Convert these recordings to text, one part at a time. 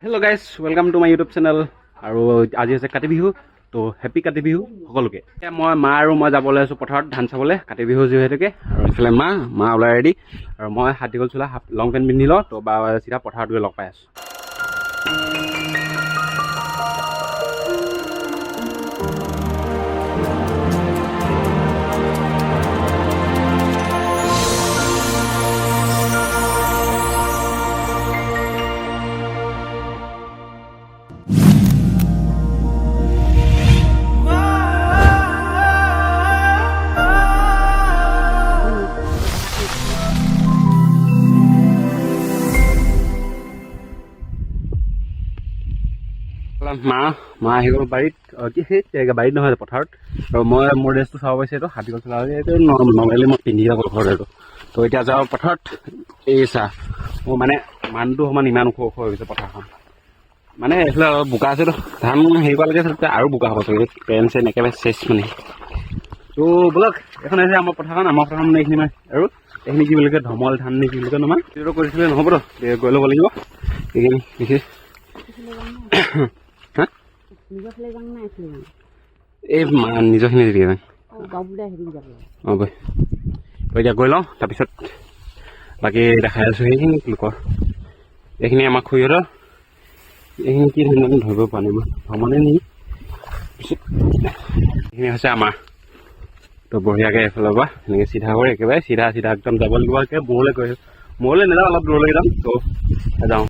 Hello guys, welcome to my YouTube channel. আৰু আজি আছে কাতি বিহু তো হেপি কাতি বিহু সকলোকে। মই মা আৰু মই যাবলৈ আছো পথাৰত ধান চাবলৈ কাতি বিহু যিহেতুকে আৰু ইফালে মা ওলাই ৰেডি আৰু মই হাত দীঘল চোলা লং পেণ্ট পিন্ধি লওঁ তো বা চিধা পথাৰত গৈ লগ পাই আছো। মা আহি গ'ল বাৰীত কি বাৰীত নহয় পথাৰত আৰু মই মোৰ ড্ৰেছটো চাব পাইছে এইটো হাত দীঘল চোলা এইটো নৰ্মেলি মই পিন্ধি যাব ঘৰত এইটো তো এতিয়া যাওঁ পথাৰত এই চাহ মোৰ মানে মানুহটো সমান ইমান ওখ হৈ গৈছে পথাৰখন মানে এইফালে বোকা আছেতো ধান হেৰি কৰালৈকে আৰু বোকা হ'ব চাগে পেণ্ট চেণ্ট একেবাৰে চেচ মানে তো ব'লক এখন আছে আমাৰ পথাৰখন মানে এইখিনি মানে আৰু এইখিনি কি বুলি কয় ধমল ধান নে কি বুলি কয় নহয় এইটো কৰিছিলে নহ'বতো গৈ ল'ব লাগিব এইখিনি দেখি এই নিজৰখিনি দি দিয়ে অঁ বৈ এতিয়া গৈ লওঁ তাৰপিছত বাকী দেখাই আছোঁ সেইখিনি লোকৰ এইখিনি আমাক খুৰীহঁতৰ এইখিনি কি ধান ধৰিব পৰা নাই মই ভ্ৰমণে নেকি পিছত এইখিনি হৈছে আমাৰ তো বঢ়িয়াকৈ এইফালৰ পৰা এনেকৈ চিধা কৰি একেবাৰে চিধা একদম যাব লাগিব একেবাৰে মূৰলৈ নাযাওঁ অলপ দূৰলৈকে যাম তো যাওঁ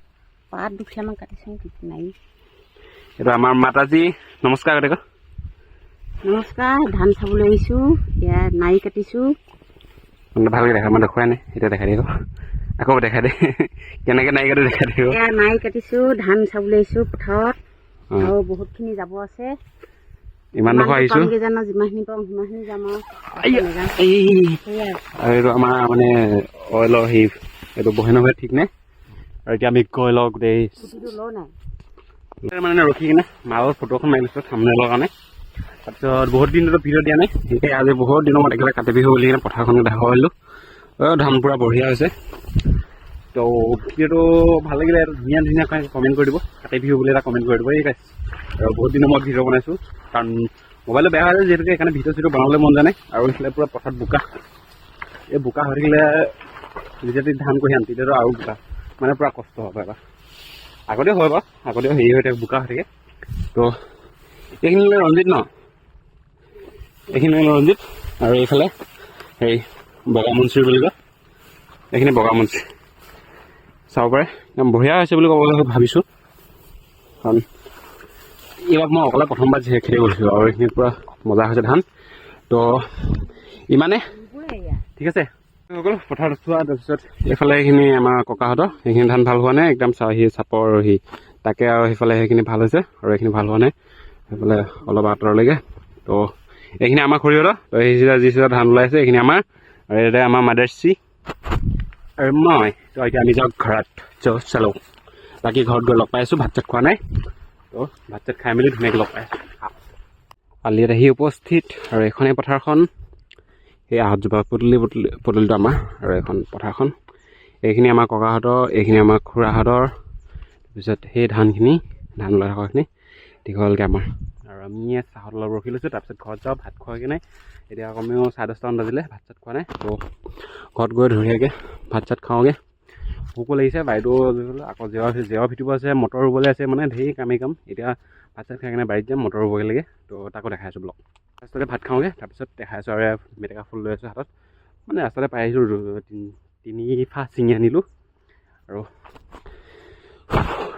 পাত দুখীয়ামান কাটিছোঁ নাই এইটো আমাৰ মাতাজী নমস্কাৰ কাটিক নমস্কাৰ ধান চাবলৈ আহিছোঁ এতিয়া নাই কাটিছোঁ ভালকৈ দেখা মই দেখুৱাই নাই এতিয়া দেখাই দিব আকৌ দেখাই দে কেনেকৈ নাই কাটি দেখাই দিব এতিয়া নাই কাটিছোঁ ধান চাবলৈ আহিছোঁ পথাৰত আৰু বহুতখিনি যাব আছে ইমান ডোখৰ আহিছোঁ যিমানখিনি পাওঁ সিমানখিনি যাম আৰু এইটো আমাৰ মানে অইলৰ সেই এইটো বহে নহয় ঠিক নাই আৰু এতিয়া আমি গৈ লওঁ গোটেই মানে ৰখি কিনে মাৰ ফটোখন মাৰি লৈছোঁ থাম্বনেইলৰ কাৰণে তাৰপিছত বহুত দিনতো ভিডিঅ' দিয়া নাই এতিয়া আজি বহুত দিনৰ মূৰত একেবাৰে কাতি বিহু বুলি কিনে পথাৰখন দেখা পালোঁ ধান পূৰা বঢ়িয়া হৈছে তো ভিডিঅ'টো ভাল লাগিলে এইটো ধুনীয়াকৈ কমেণ্ট কৰি দিব কাতি বিহু বুলি এটা কমেণ্ট কৰি দিব এই গাইছ আৰু বহুত দিনৰ মূৰত ভিডিঅ' বনাইছোঁ কাৰণ মোবাইলটো বেয়া হৈ আছে যিহেতুকে সেইকাৰণে ভিডিঅ' বনাবলৈ মন যোৱা নাই আৰু এইফালে পূৰা পথাৰত বোকা এই বোকা হৈ থাকিলে যেতিয়া ধান কঢ়ি আন তেতিয়াতো আৰু বোকা মানে পূৰা কষ্ট হ'ব এবাৰ আগতেও হয় বাৰু আগতেও হেৰি হৈ থাকে বোকা হৈ থাকে তো এইখিনি ৰঞ্জিত ন এইখিনি ৰঞ্জিত আৰু এইফালে হেৰি বগামুঞ্চিৰ বুলি কয় এইখিনি বগামুঞ্চি চাব পাৰে একদম বঢ়িয়া হৈছে বুলি ক'বলৈ ভাবিছোঁ কাৰণ এইবাৰ মই অকলে প্ৰথমবাৰ যিহে খেতি কৰিছোঁ আৰু এইখিনিত পূৰা মজা হৈছে ধান তো ইমানে ঠিক আছে সকলো পথাৰত চোৱা তাৰপিছত এইফালে এইখিনি আমাৰ ককাহঁতৰ সেইখিনি ধান ভাল হোৱা নাই একদম চাপৰ ৰহি তাকে আৰু সেইফালে সেইখিনি ভাল হৈছে আৰু এইখিনি ভাল হোৱা নাই সেইফালে অলপ আঁতৰলৈকে তো এইখিনি আমাৰ খুৰীহঁতৰ তো সেই যি ধান ওলাইছে এইখিনি আমাৰ আৰু এতিয়া আমাৰ মাদাৰ্চি আৰু মই তো এতিয়া আমি যাওঁ ঘৰত চালোঁ বাকী ঘৰত গৈ লগ পাই আছোঁ ভাত চাত খোৱা নাই তো ভাত চাত খাই মেলি ধুনীয়াকৈ লগ পাই আছোঁ আলিয়াত আহি উপস্থিত আৰু এইখনেই পথাৰখন এই আহঁতজোপা পদূলিটো আমাৰ আৰু এখন পথাৰখন এইখিনি আমাৰ ককাহঁতৰ এইখিনি আমাৰ খুৰাহঁতৰ তাৰপিছত সেই ধান ওলাই থকাখিনি দীঘলকৈ আমাৰ আৰু আমি চাহত অলপ ৰখি লৈছোঁ তাৰপিছত ঘৰত যাওঁ ভাত খোৱা কিনে এতিয়া কমেও 10:30মান বাজিলে ভাত চাত খোৱা নাই তো ঘৰত গৈ ধুনীয়াকৈ ভাত চাত খাওঁগৈ ভোকো লাগিছে বাইদেউ আকৌ জেৱাৰ ভিতৰিব আছে মটৰ ৰুবলৈ আছে মানে ঢেৰ কাম এতিয়া ভাত চাত খাই কিনে বাৰীত যাম মটৰ ৰুবগৈ লাগে তো তাকো দেখাই আছোঁ ব্লগ ফাৰ্ষ্টতে ভাত খাওঁগৈ তাৰপিছত দেখাই আছোঁ আৰু মেটেকা ফুল লৈ আছোঁ হাতত মানে ৰাস্তাতে পাই আহিছোঁ 3 ফাহ ছিঙি আনিলোঁ আৰু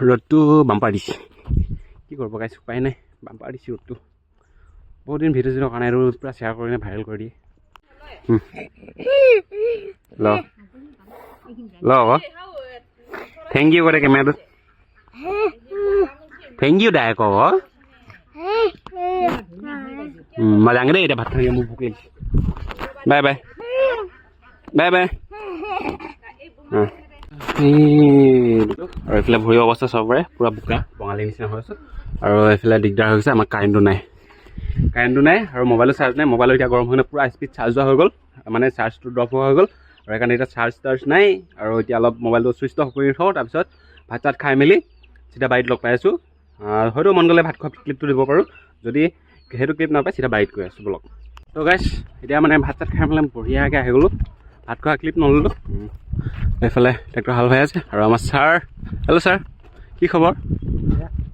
ৰ'দটো বাম্পাৰ দিছে কি কৰিব গাইছ উপায় নাই বাম্পাৰ দিছে ৰ'দটো বহুত দিন ভিডিঅ' চিডিঅ'ৰ কাৰণে আৰু পূৰা শ্বেয়াৰ কৰি কিনে ভাইৰেল কৰি দিয়ে আকৌ থেংক ইউ কৰে কেমেৰাটোত থেংক ইউ দাই আকৌ মই যাওঁগৈ দেই এতিয়া ভাত খাই মোক ভোক লাগিছে বাই বাই আৰু এইফালে ভৰি অৱস্থা চবৰে পূৰা বোকা বঙালী নিচিনা হৈ আছোঁ আৰু এইফালে দিগদাৰ হৈ গৈছে আমাৰ কাৰেণ্টটো নাই আৰু মোবাইলৰ চাৰ্জ নাই মোবাইলৰ এতিয়া গৰম হৈ পূৰা স্পীড চাৰ্জ হোৱা হৈ গ'ল মানে চাৰ্জটো ড্ৰপ হোৱা হৈ গ'ল আৰু সেইকাৰণে এতিয়া চাৰ্জ নাই আৰু এতিয়া অলপ মোবাইলটো ছুইচ অফ কৰি থওঁ তাৰপিছত ভাত চাত খাই মেলি চিধা বাৰীত লগ পাই আছোঁ হয়তো মন গ'লে ভাত খোৱা ক্লিপটো দিব পাৰোঁ যদি সেইটো ক্লিপ নাপায় চিধা বাৰীত গৈ আছোঁ ব্লগ তো গাইছ এতিয়া মানে ভাত চাত খাই পেলাই বঢ়িয়াকৈ আহি গ'লোঁ ভাত খোৱা ক্লিপ নল'লোঁ এইফালে ট্ৰেক্টৰ হাল বাই আছে আৰু আমাৰ ছাৰ হেল্ল' ছাৰ কি খবৰ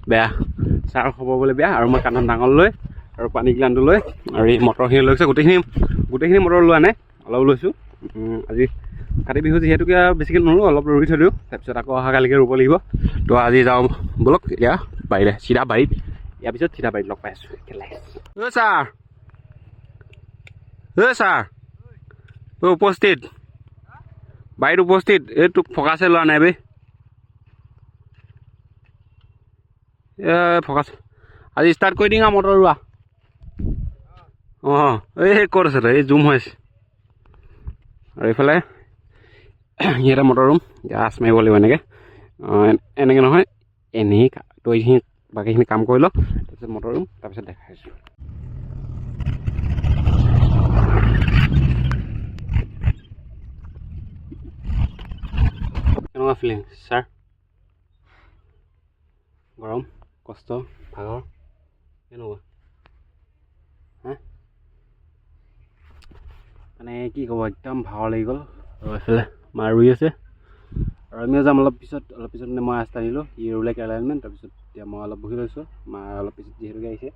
বেয়া ছাৰ খবৰ বোলে বেয়া আৰু মই কাণত ডাঙৰ লৈ আৰু পানী গিলানটো লৈ আৰু এই মটৰখিনি লৈছে গোটেইখিনি মটৰ লোৱা নাই অলপ লৈছোঁ আজি কাতি বিহু যিহেতুকে বেছিকৈ নোৰোঁ অলপ ৰুই থৈ দিওঁ তাৰপিছত আকৌ অহাকালিকৈ ৰুব লাগিব তো আজি যাওঁ ব'লক এতিয়া বাৰীলৈ চিধা বাৰীত ইয়াৰ পিছত চিধা বাৰীত লগ পাই আছোঁ ছাৰ উপস্থিত বাৰীত উপস্থিত এই তোক ফকাছে লোৱা নাই বে ফকাচ আজি ষ্টাৰ্ট কৰি দিম আৰু মটৰ ৰোৱা অঁ এই ক'ত আছে তই এই জুম হৈ আছে আৰু এইফালে সিহঁতে মটৰ ৰুম গাছ মাৰিব লাগিব এনেকৈ নহয় এনেই তই এইখিনি বাকীখিনি কাম কৰি ল তাৰপিছত মটৰ ৰুম তাৰপিছত দেখাইছোঁ কেনেকুৱা ফিলিং ছাৰ গৰম কষ্ট ভাগৰ কেনেকুৱা হা মানে কি ক'ব একদম ভাগৰ লাগি গ'ল আৰু এইফালে মা ৰুই আছে আৰু আমিও যাম অলপ পিছত মানে মই ৰাস্তা আনিলোঁ ই ৰুলে কেৰালাইনমেণ্ট তাৰপিছত এতিয়া মই অলপ বহি লৈছোঁ মা অলপ পিছত যিহেতুকে আহিছে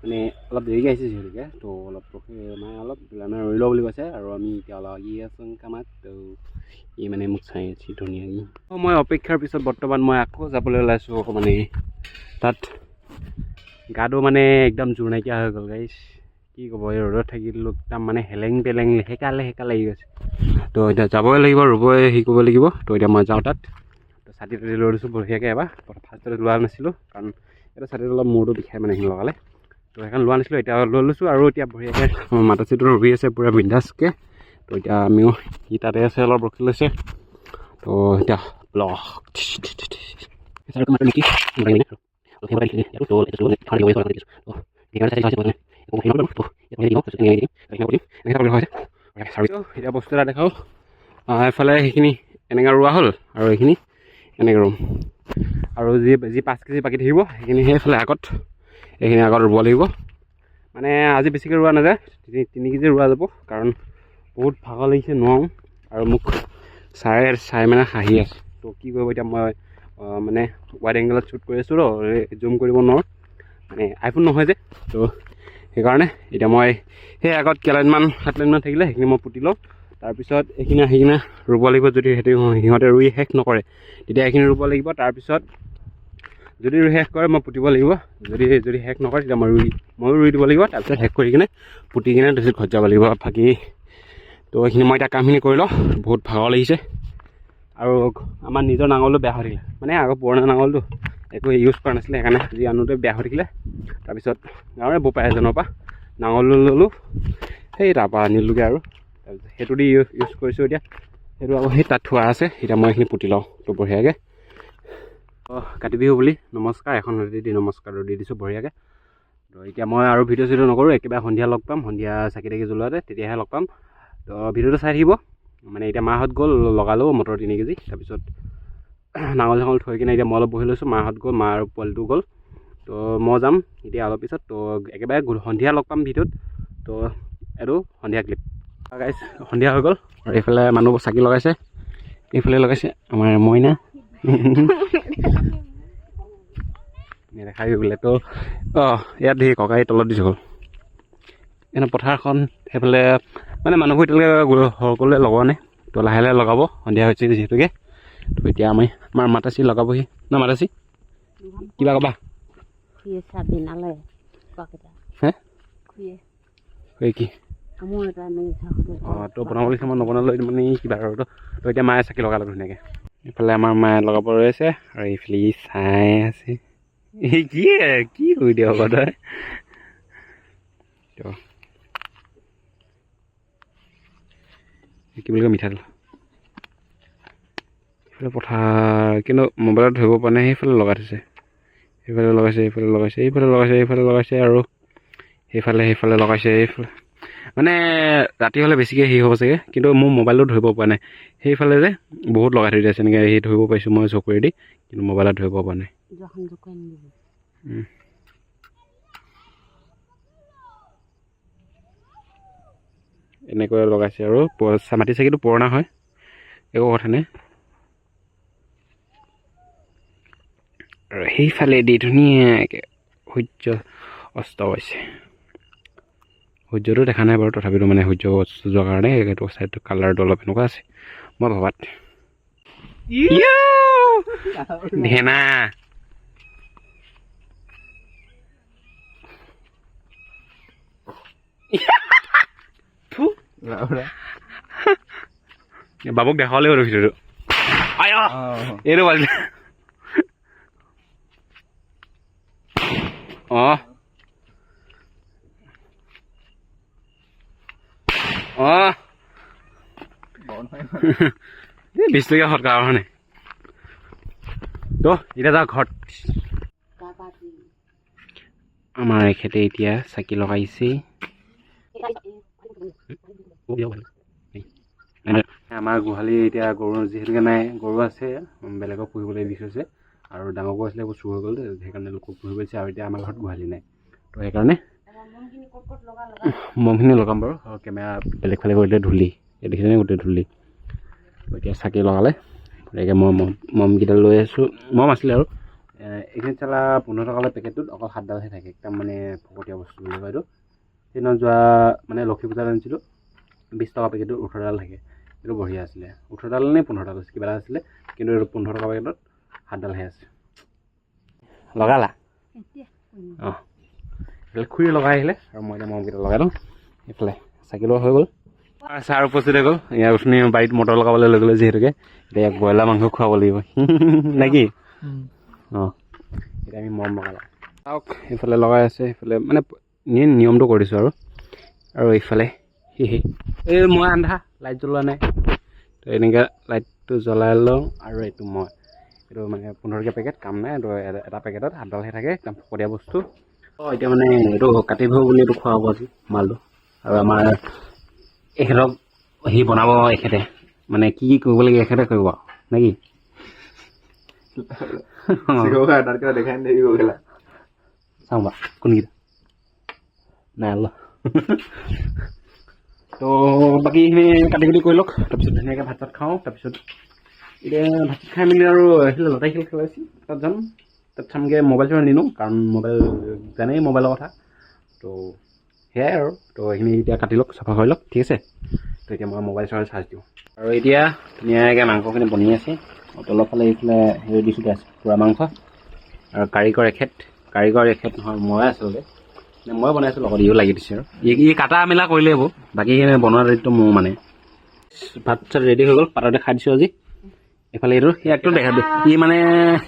মানে অলপ দেৰিকৈ আহিছে যিহেতুকে তো অলপ মায়ে অলপ মানে ৰুই লওঁ বুলি কৈছে আৰু আমি এতিয়া অলপ আছোঁ কামত তো ই মানে মোক চাই আছে ধুনীয়াকৈ মই অপেক্ষাৰ পিছত বৰ্তমান মই আকৌ যাবলৈ ওলাইছোঁ মানে তাত গাটো মানে একদম জোৰ নাইকিয়া হৈ গ'ল গাইছ কি ক'ব এই ৰ'দত থাকিলোঁ একদম মানে হেলেং পেলেং লেহেকা লাগি গৈছে তো এতিয়া যাবই লাগিব ৰুবই হেৰি কৰিব লাগিব তো এতিয়া মই যাওঁ তাত তো ছাতি তাতি লৈ লৈছোঁ বঢ়িয়াকৈ এবাৰ ফাৰ্ষ্টতে লোৱা নাছিলোঁ কাৰণ এটা ছাতিটো অলপ মূৰটো বিষাই মানে সেইখিনি লগালে তো সেইখন লোৱা নাছিলোঁ এতিয়া লৈ লৈছোঁ আৰু এতিয়া বঢ়িয়াকৈ মাটা চিটো ৰুই আছে পূৰা বিন্দাছকৈ তো এতিয়া আমিও সি তাতে আছে অলপ ৰখি লৈছে তো এতিয়া ব্লগ নেকি এতিয়া বস্তু এটা দেখাওঁ এফালে সেইখিনি এনেকৈ ৰোৱা হ'ল আৰু এইখিনি এনেকৈ ৰুম আৰু যি 5 কেজি বাকী থাকিব সেইখিনি সেইফালে এইখিনি আগত ৰুব লাগিব মানে আজি বেছিকৈ ৰোৱা নাযায় 3 কেজি ৰোৱা যাব কাৰণ বহুত ভাগৰ লাগিছে নোৱাৰোঁ আৰু মোক চাই মানে হাঁহি আছে তো কি কৰিব এতিয়া মই মানে ৱাইড এংগলত শ্বুট কৰি আছোঁ জুম কৰিব নোৱাৰোঁ মানে আইফোন নহয় যে তো সেইকাৰণে এতিয়া মই সেই আগত 7 লাইনমান থাকিলে সেইখিনি মই পুতি লওঁ তাৰপিছত এইখিনি আহি কিনে ৰুব লাগিব যদি সিহঁতে ৰুই শেষ নকৰে তেতিয়া এইখিনি ৰুব লাগিব তাৰপিছত যদি শেষ কৰে মই পুতিব লাগিব যদি শেষ নকৰে তেতিয়া ময়ো ৰুই দিব লাগিব তাৰপিছত শেষ কৰি কিনে পুতি কিনে তাৰপিছত ঘৰত যাব লাগিব বাকী তো এইখিনি মই এতিয়া কামখিনি কৰি লওঁ বহুত ভাগৰ লাগিছে আৰু আমাৰ নিজৰ নাঙলটো বেয়া হৈ থাকিলে মানে আগৰ পুৰণা নাঙলটো একো ইউজ কৰা নাছিলে সেইকাৰণে আজি আনোতে বেয়া হৈ থাকিলে তাৰপিছত গাঁৱৰে বোপাই এজনৰ পৰা নাঙল ল'লোঁ সেই তাৰপৰা আনিলোগৈ আৰু তাৰপিছত সেইটো দি ইউজ কৰিছোঁ এতিয়া সেইটো আকৌ সেই তাত থোৱা আছে এতিয়া মই এইখিনি পুতি লওঁ তো বঢ়িয়াকৈ কাতি বিহু বুলি নমস্কাৰ এখন দি নমস্কাৰটো দি দিছোঁ বঢ়িয়াকৈ তো এতিয়া মই আৰু ভিডিঅ' চিডিঅ' নকৰোঁ একেবাৰে সন্ধিয়া লগ পাম সন্ধিয়া চাকি তাকি জ্বলোৱাতে তেতিয়াহে লগ পাম তো ভিডিঅ'টো চাই থাকিব মানে এতিয়া মাহঁত গ'ল লগালোঁ মটৰ 3 কেজি তাৰপিছত নাঙল চাঙল থৈ কিনে এতিয়া মই অলপ বহি লৈছোঁ মাহঁত গ'ল মা আৰু পোৱালিটো গ'ল তো মই যাম এতিয়া অলপ পিছত তো একেবাৰে সন্ধিয়া লগ পাম ভিডিঅ'ত তো এইটো সন্ধিয়া ক্লিপ গাইছ সন্ধিয়া হৈ গ'ল আৰু এইফালে মানুহ চাকি লগাইছে এইফালে লগাইছে আমাৰ মইনা দেখাই বোলে তো ইয়াত সেই ককাই তলত দিছোঁ হ'ল এনে পথাৰখন সেইফালে মানে মানুহবোৰ এতিয়ালৈকে সকলোৱে লগোৱা নাই তো লাহে লাহে লগাব সন্ধিয়া হৈছে যিহেতুকে তো এতিয়া আমাৰ মাতাচি লগাবহি ন মাতাচি কিবা ক'বা হে কি তো বনাব লাগিছে মই নবনালোঁ মানে কিবা আৰু তো এতিয়া মায়ে চাকি লগালে ধুনীয়াকৈ এইফালে আমাৰ মায়ে লগাব ৰৈছে আৰু এইফালে চাই আছে কি কৰি দিয় তই কি বুলি কয় মিঠাতেল এইফালে পথাৰ কিন্তু মোবাইলত ধৰিব পৰা নাই সেইফালে লগাই থৈছে এইফালে লগাইছে আৰু সেইফালে লগাইছে এইফালে মানে ৰাতি হ'লে বেছিকৈ হেৰি হ'ব চাগে কিন্তু মোৰ মোবাইলত ধৰিব পৰা নাই সেইফালে যে বহুত লগাই থৈ দিছে এনেকৈ সেই ধৰিব পাৰিছোঁ মই চকুৰেদি কিন্তু মোবাইলত ধৰিব পৰা নাই এনেকৈ লগাইছে আৰু মাটি চাকিটো পুৰণা হয় একো কথা নাই আৰু সেইফালেদি ধুনীয়াকৈ সূৰ্য অস্ত হৈছে সূৰ্যটো দেখা নাই বাৰু তথাপিতো মানে সূৰ্য অস্ত যোৱাৰ কাৰণে এইটো চাইডটো কালাৰটো অলপ এনেকুৱা আছে মই ভবাত ধেনা বাবুক দেখাব লাগিব ভিডিঅ'টো এইটো বাজিলে অঁ অঁ 20 টকীয়া সৎকাৰ মানে তো এতিয়া যাওঁ ঘৰত আমাৰ এখেতে এতিয়া চাকি লগাইছে আমাৰ গোহালি এতিয়া গৰু যিহেতুকে নাই গৰু আছে বেলেগক পুহিবলৈ দি থৈছে আৰু ডাঙৰ গৰু আছিলে এইবোৰ চুৰ হৈ গ'ল সেইকাৰণে লোকক পুহিব দিছে আৰু এতিয়া আমাৰ ঘৰত গোহালি নাই তো সেইকাৰণে মমখিনি লগাম বাৰু আৰু কেমেৰা বেলেগ ফালে কৰিলে ধূলি দেখিছেনে গোটেই ধূলি এতিয়া চাকি লগালে গতিকে মই মমকেইটা লৈ আছোঁ মম আছিলে আৰু এইখিনি চালা 15 টকালৈ পেকেটটোত অকল 7ডালহে থাকে একদম মানে ফকতীয়া বস্তু বুলি কয় এইটো সেইদিনা যোৱা মানে লক্ষী পূজাত আনিছিলোঁ 20 টকা পেকেটটোত 18ডাল থাকে এইটো বঢ়িয়া আছিলে 18ডাল নে 15ডাল কিবা এটা আছিলে কিন্তু এইটো 15 টকা পেকেটত 7ডালহে আছে লগালা অঁ এইফালে খুৰী লগাই আহিলে আৰু মই এতিয়া মমকেইটা লগাই লওঁ এইফালে চাকি লোৱা হৈ গ'ল চাৰ উপস্থিত হৈ গ'ল ইয়াৰ উঠনি বাৰীত মটৰ লগাবলৈ লৈ গ'লে যিহেতুকে এতিয়া ইয়াক ব্ৰইলাৰ মাংস খুৱাব লাগিব নে কি অঁ এতিয়া আমি মম লগালোঁ চাওক এইফালে লগাই আছে এইফালে মানে নিয়মটো কৰি দিছোঁ আৰু এইফালে এই মই আন্ধা লাইট জ্বলোৱা নাই তো এনেকৈ লাইটটো জ্বলাই লওঁ আৰু এইটো মই এইটো মানে 15 পেকেট কাম নাই এইটো এটা পেকেটত 7ডালহে থাকে একদম ফকতীয়া বস্তু অঁ এতিয়া মানে এইটো কাটিব বুলি এইটো খোৱা হ'ব আজি মালটো আৰু আমাৰ এখেতক সি বনাব এখেতে মানে কি কৰিব লাগে এখেতে কৰিব নে কি চাওঁ বা কোনকেইটা নাই আল্লাহ তো বাকী সেইখিনি কাটি কুটি কৰি লওক তাৰপিছত ধুনীয়াকৈ ভাত চাত খাওঁ তাৰপিছত এতিয়া ভাত চাত খাই মেলি আৰু এইফালে লটাৰী খেল খেলাইছোঁ তাত যাম তাত চামগৈ মোবাইল চোবাইল নিনিওঁ কাৰণ মোবাইল জানেই মোবাইলৰ কথা তো সেয়াই আৰু তো এইখিনি এতিয়া কাটি লওক চাফা কৰি লওক ঠিক আছে তো এতিয়া মই মোবাইল চোবাইল চাৰ্জ দিওঁ আৰু এতিয়া ধুনীয়াকৈ মাংসখিনি বনি আছে তলৰ ফালে এইফালে হেৰি দিছোঁ আছে পুৰা মাংস আৰু কাৰিকৰ এখেত নহয় মই আচলতে মই বনাইছোঁ লগত ইও লাগি দিছে আৰু ই কাটা মেলা কৰিলে এইবোৰ বাকী বনোৱা দায়িত্ব মোৰ মানে ভাত চাত ৰেডি হৈ গ'ল পাততে খাই দিছোঁ আজি এইফালে এইটো ইয়াকতো দেখা দে ই মানে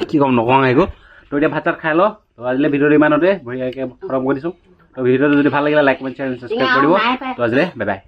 কি ক'ম নকওঁ একো তো এতিয়া ভাত চাত খাই ল তো আজিলৈ ভিডিঅ'টো ইমানতে বঢ়িয়াকৈ খতম কৰি দিছোঁ তো ভিডিঅ'টো যদি ভাল লাগিলে লাইক কমেণ্ট শ্বেয়াৰ ছাবস্ক্ৰাইব কৰিব তো আজিলৈ বাই বাই